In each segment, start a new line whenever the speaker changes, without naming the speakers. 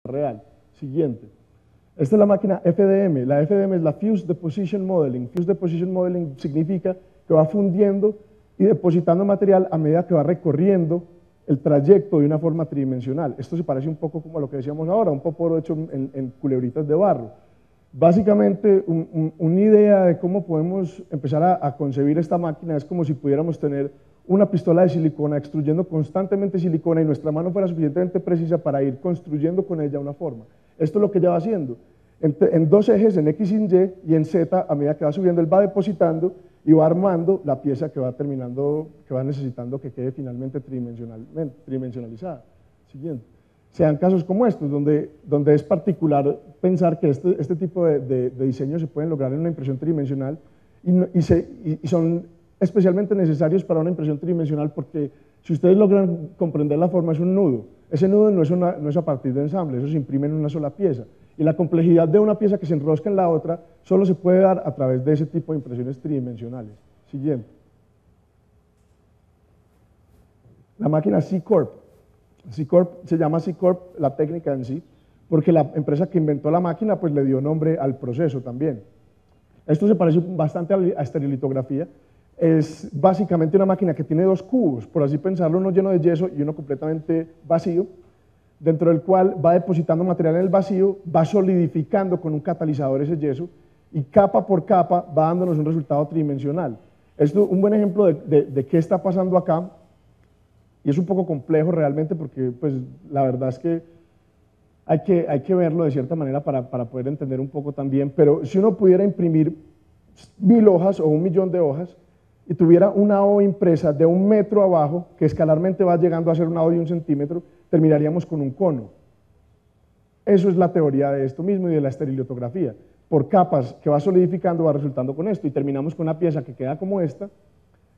real. Siguiente. Esta es la máquina FDM. La FDM es la Fused Deposition Modeling. Fused Deposition Modeling significa que va fundiendo y depositando material a medida que va recorriendo el trayecto de una forma tridimensional. Esto se parece un poco como a lo que decíamos ahora, un poporo hecho en culebritas de barro. Básicamente, una idea de cómo podemos empezar a concebir esta máquina es como si pudiéramos tener una pistola de silicona extruyendo constantemente silicona y nuestra mano fuera suficientemente precisa para ir construyendo con ella una forma. Esto es lo que ella va haciendo. En dos ejes, en X y en Y y en Z, a medida que va subiendo, él va depositando y va armando la pieza que va terminando, que va necesitando que quede finalmente tridimensionalizada. Siguiente. Se dan casos como estos, donde es particular pensar que este tipo de diseños se pueden lograr en una impresión tridimensional y son especialmente necesarios para una impresión tridimensional porque si ustedes logran comprender la forma, es un nudo. Ese nudo no es a partir de ensamble, eso se imprime en una sola pieza. Y la complejidad de una pieza que se enrosca en la otra solo se puede dar a través de ese tipo de impresiones tridimensionales. Siguiente. La máquina C-Corp. C-Corp se llama C-Corp la técnica en sí, porque la empresa que inventó la máquina pues le dio nombre al proceso también. Esto se parece bastante a esterilitografía. Es básicamente una máquina que tiene dos cubos, por así pensarlo, uno lleno de yeso y uno completamente vacío, dentro del cual va depositando material en el vacío, va solidificando con un catalizador ese yeso y capa por capa va dándonos un resultado tridimensional. Esto es un buen ejemplo de qué está pasando acá y es un poco complejo realmente porque pues, la verdad es que hay que verlo de cierta manera para poder entender un poco también, pero si uno pudiera imprimir 1000 hojas o 1.000.000 de hojas y tuviera una O impresa de 1 metro abajo, que escalarmente va llegando a ser una O de 1 centímetro, terminaríamos con un cono. Eso es la teoría de esto mismo y de la esterilitografía. Por capas que va solidificando va resultando con esto y terminamos con una pieza que queda como esta,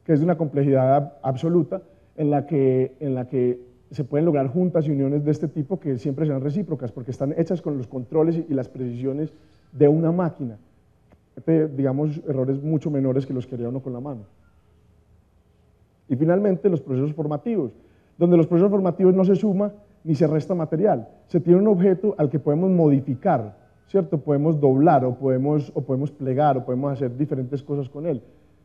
que es de una complejidad absoluta, en la que se pueden lograr juntas y uniones de este tipo que siempre serán recíprocas porque están hechas con los controles y las precisiones de una máquina. Digamos, errores mucho menores que los que haría uno con la mano. Y finalmente, los procesos formativos, donde los procesos formativos no se suma ni se resta material. Se tiene un objeto al que podemos modificar, ¿cierto? Podemos doblar o podemos plegar o podemos hacer diferentes cosas con él.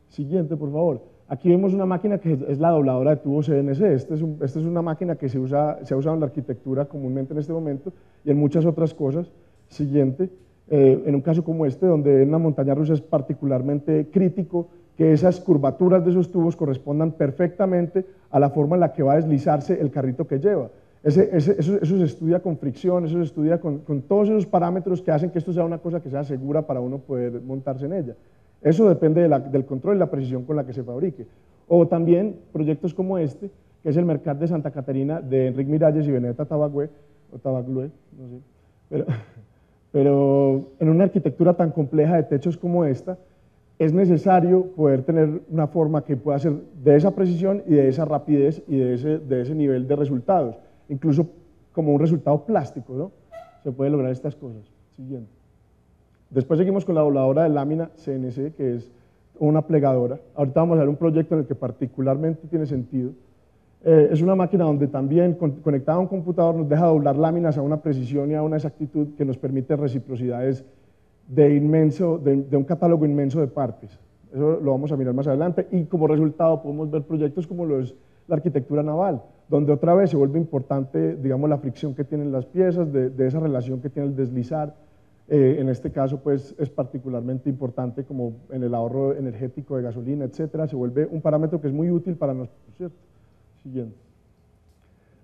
Siguiente, por favor. Aquí vemos una máquina que es la dobladora de tubos CNC. Esta es una máquina que se ha usado en la arquitectura comúnmente en este momento y en muchas otras cosas. Siguiente. En un caso como este, donde en una montaña rusa es particularmente crítico que esas curvaturas de esos tubos correspondan perfectamente a la forma en la que va a deslizarse el carrito que lleva. Eso se estudia con fricción, eso se estudia con todos esos parámetros que hacen que esto sea una cosa que sea segura para uno poder montarse en ella. Eso depende del control y la precisión con la que se fabrique. O también proyectos como este, que es el Mercat de Santa Caterina de Enric Miralles y Benedetta Tabaglue, no sé, pero en una arquitectura tan compleja de techos como esta, es necesario poder tener una forma que pueda ser de esa precisión y de esa rapidez y de ese nivel de resultados, incluso como un resultado plástico, ¿no? Se puede lograr estas cosas. Siguiente. Después seguimos con la dobladora de lámina CNC, que es una plegadora. Ahorita vamos a ver un proyecto en el que particularmente tiene sentido. Es una máquina donde también, conectada a un computador, nos deja doblar láminas a una precisión y a una exactitud que nos permite reciprocidades de un catálogo inmenso de partes. Eso lo vamos a mirar más adelante y como resultado podemos ver proyectos como lo es la arquitectura naval, donde otra vez se vuelve importante, digamos, la fricción que tienen las piezas, de esa relación que tiene el deslizar. En este caso, pues, es particularmente importante como en el ahorro energético de gasolina, etcétera, se vuelve un parámetro que es muy útil para nosotros, ¿cierto? Siguiente.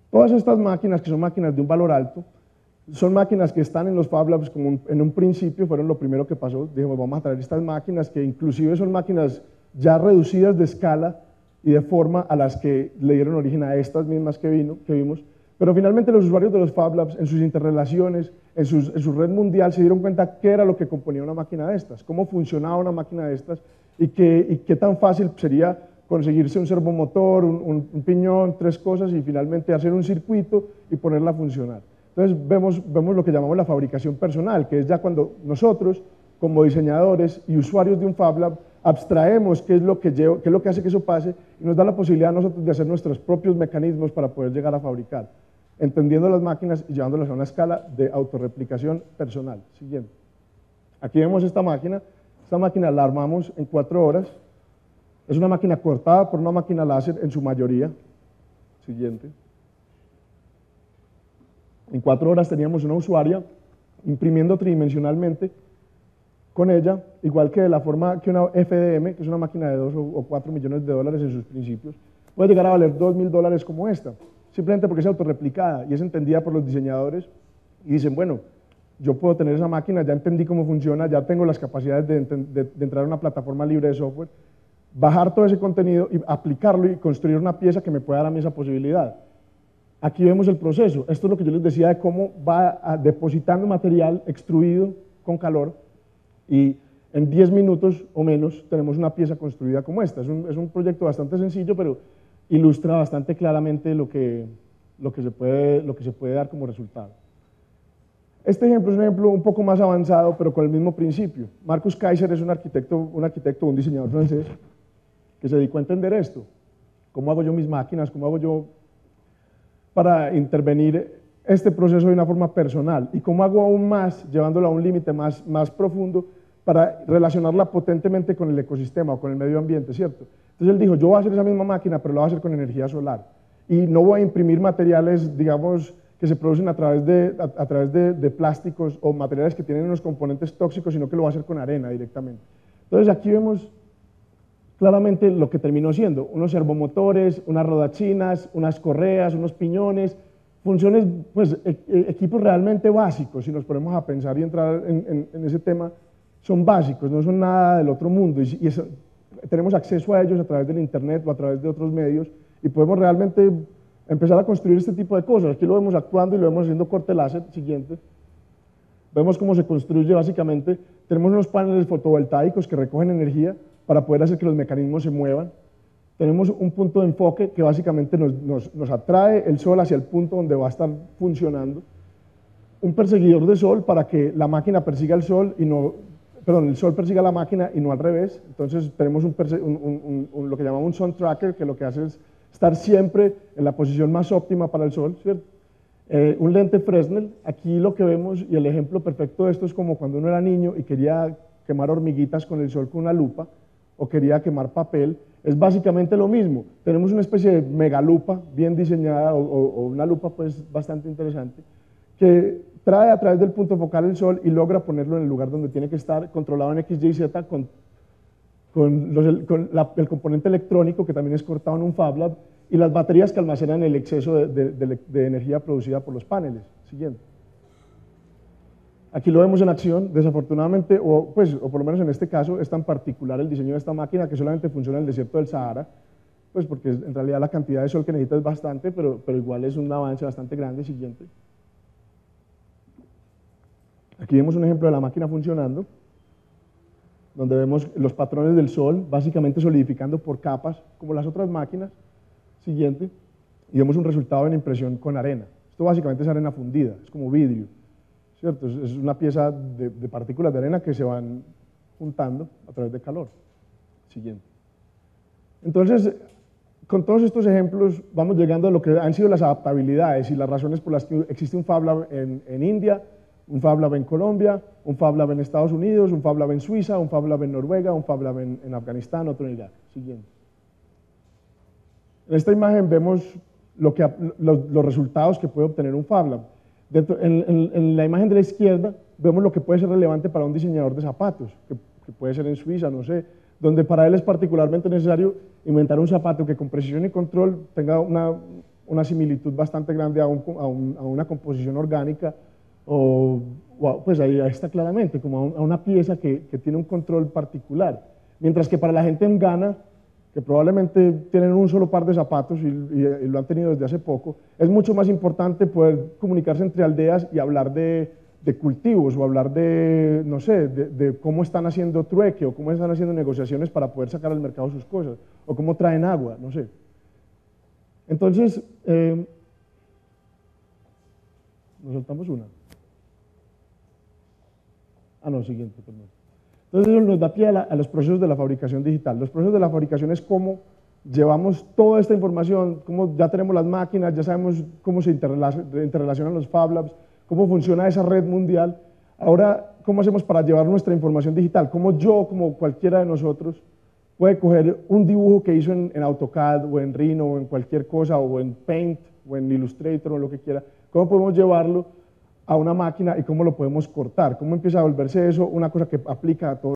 Todas estas máquinas, que son máquinas de un valor alto, son máquinas que están en los Fab Labs como en un principio, fueron lo primero que pasó, dijimos vamos a traer estas máquinas que inclusive son máquinas ya reducidas de escala y de forma a las que le dieron origen a estas mismas que vimos, pero finalmente los usuarios de los Fab Labs en sus interrelaciones, en su red mundial se dieron cuenta qué era lo que componía una máquina de estas, cómo funcionaba una máquina de estas y qué tan fácil sería conseguirse un servomotor, un piñón, 3 cosas y finalmente hacer un circuito y ponerla a funcionar. Entonces vemos lo que llamamos la fabricación personal, que es ya cuando nosotros, como diseñadores y usuarios de un Fab Lab, abstraemos qué es lo que hace que eso pase y nos da la posibilidad a nosotros de hacer nuestros propios mecanismos para poder llegar a fabricar. entendiendo las máquinas y llevándolas a una escala de autorreplicación personal. Siguiente. Aquí vemos esta máquina la armamos en 4 horas, es una máquina cortada por una máquina láser en su mayoría. Siguiente. En 4 horas teníamos una usuaria imprimiendo tridimensionalmente con ella, igual que de la forma que una FDM, que es una máquina de 2 o 4 millones de dólares en sus principios, puede llegar a valer $2.000 como esta, simplemente porque es autorreplicada y es entendida por los diseñadores y dicen, bueno, yo puedo tener esa máquina, ya entendí cómo funciona, ya tengo las capacidades de entrar a una plataforma libre de software, bajar todo ese contenido y aplicarlo y construir una pieza que me pueda dar a mí esa posibilidad. Aquí vemos el proceso. Esto es lo que yo les decía de cómo va depositando material extruido con calor y en 10 minutos o menos tenemos una pieza construida como esta. Es un proyecto bastante sencillo, pero ilustra bastante claramente lo que se puede dar como resultado. Este ejemplo es un ejemplo un poco más avanzado, pero con el mismo principio. Marcus Kaiser es un arquitecto, un diseñador francés, que se dedicó a entender esto. ¿Cómo hago yo mis máquinas? ¿Cómo hago yo para intervenir este proceso de una forma personal? ¿Y cómo hago aún más, llevándolo a un límite más profundo, para relacionarla potentemente con el ecosistema o con el medio ambiente, ¿cierto? Entonces él dijo, yo voy a hacer esa misma máquina, pero la voy a hacer con energía solar. Y no voy a imprimir materiales, digamos, que se producen a través de plásticos o materiales que tienen unos componentes tóxicos, sino que lo voy a hacer con arena directamente. Entonces aquí vemos claramente lo que terminó siendo, unos servomotores, unas rodachinas, unas correas, unos piñones, funciones, pues equipos realmente básicos, si nos ponemos a pensar y entrar en ese tema, son básicos, no son nada del otro mundo, tenemos acceso a ellos a través del internet o a través de otros medios y podemos realmente empezar a construir este tipo de cosas. Aquí lo vemos actuando y lo vemos haciendo corte láser. Siguiente. Vemos cómo se construye básicamente. Tenemos unos paneles fotovoltaicos que recogen energía para poder hacer que los mecanismos se muevan. Tenemos un punto de enfoque que básicamente nos atrae el sol hacia el punto donde va a estar funcionando. Un perseguidor de sol para que la máquina persiga el sol y no, perdón, el sol persiga la máquina y no al revés. Entonces tenemos lo que llamamos un sun tracker, que lo que hace es estar siempre en la posición más óptima para el sol, ¿cierto? Un lente Fresnel, aquí lo que vemos, y el ejemplo perfecto de esto es como cuando uno era niño y quería quemar hormiguitas con el sol con una lupa, o quería quemar papel, es básicamente lo mismo. Tenemos una especie de megalupa bien diseñada, o una lupa pues bastante interesante, que trae a través del punto focal el sol y logra ponerlo en el lugar donde tiene que estar, controlado en X, Y, Z, con el componente electrónico que también es cortado en un Fab Lab y las baterías que almacenan el exceso de energía producida por los paneles. Siguiente. Aquí lo vemos en acción, desafortunadamente, o por lo menos en este caso, es tan particular el diseño de esta máquina que solamente funciona en el desierto del Sahara, pues porque en realidad la cantidad de sol que necesita es bastante, pero igual es un avance bastante grande. Siguiente. Aquí vemos un ejemplo de la máquina funcionando, donde vemos los patrones del sol, básicamente solidificando por capas, como las otras máquinas. Siguiente. Y vemos un resultado en impresión con arena. Esto básicamente es arena fundida, es como vidrio, ¿cierto? Es una pieza de partículas de arena que se van juntando a través de calor. Siguiente. Entonces, con todos estos ejemplos vamos llegando a lo que han sido las adaptabilidades y las razones por las que existe un Fab Lab en India, un Fab Lab en Colombia, un Fab Lab en Estados Unidos, un Fab Lab en Suiza, un Fab Lab en Noruega, un Fab Lab en Afganistán, otro en Irak. Siguiente. En esta imagen vemos los resultados que puede obtener un Fab Lab. En la imagen de la izquierda vemos lo que puede ser relevante para un diseñador de zapatos, que puede ser en Suiza, no sé, donde para él es particularmente necesario inventar un zapato que con precisión y control tenga una similitud bastante grande a una composición orgánica, pues ahí está claramente, como a una pieza que tiene un control particular. Mientras que para la gente en Ghana, que probablemente tienen un solo par de zapatos y lo han tenido desde hace poco, es mucho más importante poder comunicarse entre aldeas y hablar de cultivos o hablar de, no sé, de cómo están haciendo trueque o cómo están haciendo negociaciones para poder sacar al mercado sus cosas o cómo traen agua, no sé. Entonces, nos saltamos una. No, siguiente, perdón. Entonces eso nos da pie a los procesos de la fabricación digital. Los procesos de la fabricación es cómo llevamos toda esta información, como ya tenemos las máquinas, ya sabemos cómo se interrelacionan los Fab Labs, cómo funciona esa red mundial. Ahora, ¿cómo hacemos para llevar nuestra información digital? ¿Cómo yo, como cualquiera de nosotros, puede coger un dibujo que hizo en AutoCAD o en Rhino o en cualquier cosa, o en Paint o en Illustrator o lo que quiera? ¿Cómo podemos llevarlo a una máquina y cómo lo podemos cortar? ¿Cómo empieza a volverse eso una cosa que aplica a todo?